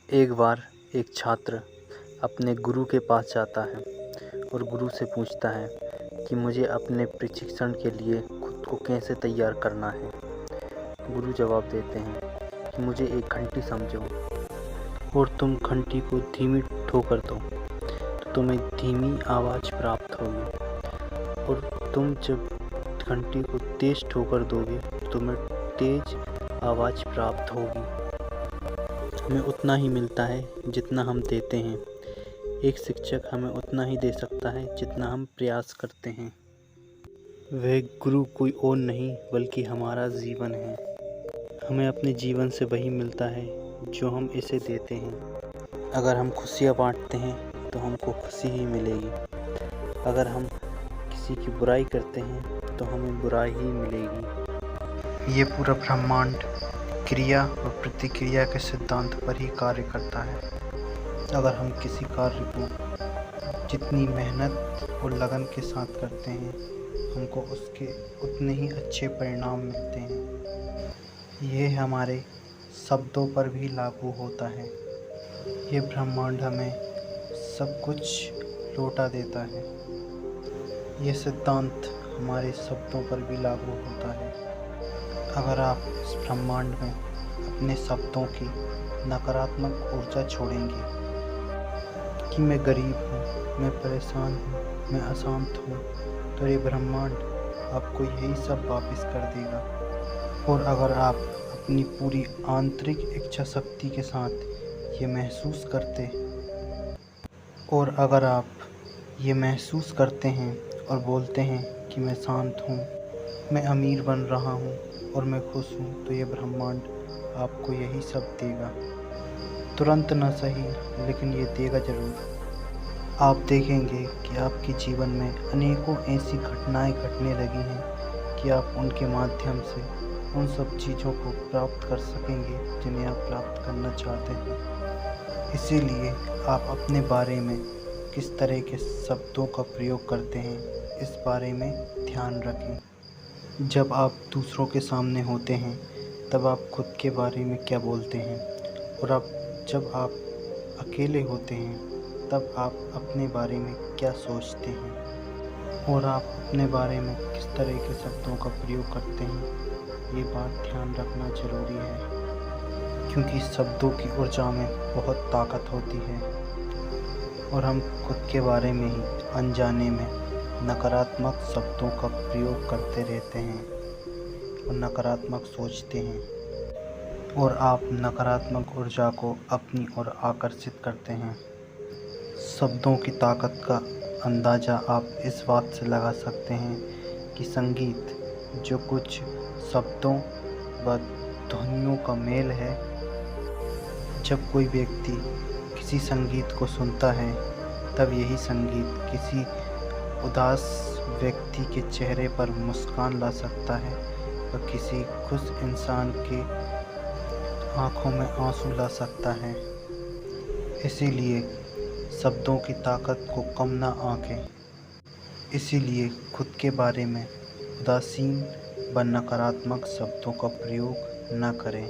एक बार एक छात्र अपने गुरु के पास जाता है और गुरु से पूछता है कि मुझे अपने प्रशिक्षण के लिए खुद को कैसे तैयार करना है। गुरु जवाब देते हैं कि मुझे एक घंटी समझो और तुम घंटी को धीमी ठोकर दो तो तुम्हें धीमी आवाज़ प्राप्त होगी, और तुम जब घंटी को तेज ठोकर दोगे तो तुम्हें तेज आवाज़ प्राप्त होगी। हमें उतना ही मिलता है जितना हम देते हैं। एक शिक्षक हमें उतना ही दे सकता है जितना हम प्रयास करते हैं। वह गुरु कोई और नहीं बल्कि हमारा जीवन है। हमें अपने जीवन से वही मिलता है जो हम इसे देते हैं। अगर हम खुशियाँ बांटते हैं तो हमको खुशी ही मिलेगी। अगर हम किसी की बुराई करते हैं तो हमें बुराई ही मिलेगी। ये पूरा ब्रह्मांड क्रिया और प्रतिक्रिया के सिद्धांत पर ही कार्य करता है। अगर हम किसी कार्य को जितनी मेहनत और लगन के साथ करते हैं, हमको उसके उतने ही अच्छे परिणाम मिलते हैं। यह हमारे शब्दों पर भी लागू होता है। ये ब्रह्मांड हमें सब कुछ लौटा देता है। ये सिद्धांत हमारे शब्दों पर भी लागू होता है। अगर आप इस ब्रह्मांड में अपने शब्दों की नकारात्मक ऊर्जा छोड़ेंगे कि मैं गरीब हूँ, मैं परेशान हूँ, मैं अशांत हूँ, तो ये ब्रह्मांड आपको यही सब वापस कर देगा। और अगर आप अपनी पूरी आंतरिक इच्छा शक्ति के साथ ये महसूस करते हैं और बोलते हैं कि मैं शांत हूँ, मैं अमीर बन रहा हूँ और मैं खुश हूँ, तो ये ब्रह्मांड आपको यही सब देगा। तुरंत न सही, लेकिन ये देगा ज़रूर। आप देखेंगे कि आपके जीवन में अनेकों ऐसी घटनाएं घटने लगी हैं कि आप उनके माध्यम से उन सब चीज़ों को प्राप्त कर सकेंगे जिन्हें आप प्राप्त करना चाहते हैं। इसीलिए आप अपने बारे में किस तरह के शब्दों का प्रयोग करते हैं, इस बारे में ध्यान रखें। जब आप दूसरों के सामने होते हैं तब आप खुद के बारे में क्या बोलते हैं, और जब आप अकेले होते हैं तब आप अपने बारे में क्या सोचते हैं, और आप अपने बारे में किस तरह के शब्दों का प्रयोग करते हैं, ये बात ध्यान रखना ज़रूरी है। क्योंकि शब्दों की ऊर्जा में बहुत ताकत होती है और हम खुद के बारे में ही अनजाने में नकारात्मक शब्दों का प्रयोग करते रहते हैं और नकारात्मक सोचते हैं, और आप नकारात्मक ऊर्जा को अपनी ओर आकर्षित करते हैं। शब्दों की ताकत का अंदाज़ा आप इस बात से लगा सकते हैं कि संगीत, जो कुछ शब्दों व ध्वनियों का मेल है, जब कोई व्यक्ति किसी संगीत को सुनता है तब यही संगीत किसी उदास व्यक्ति के चेहरे पर मुस्कान ला सकता है और किसी खुश इंसान के आँखों में आंसू ला सकता है। इसीलिए शब्दों की ताकत को कम ना आंकें। इसीलिए खुद के बारे में उदासीन व नकारात्मक शब्दों का प्रयोग न करें।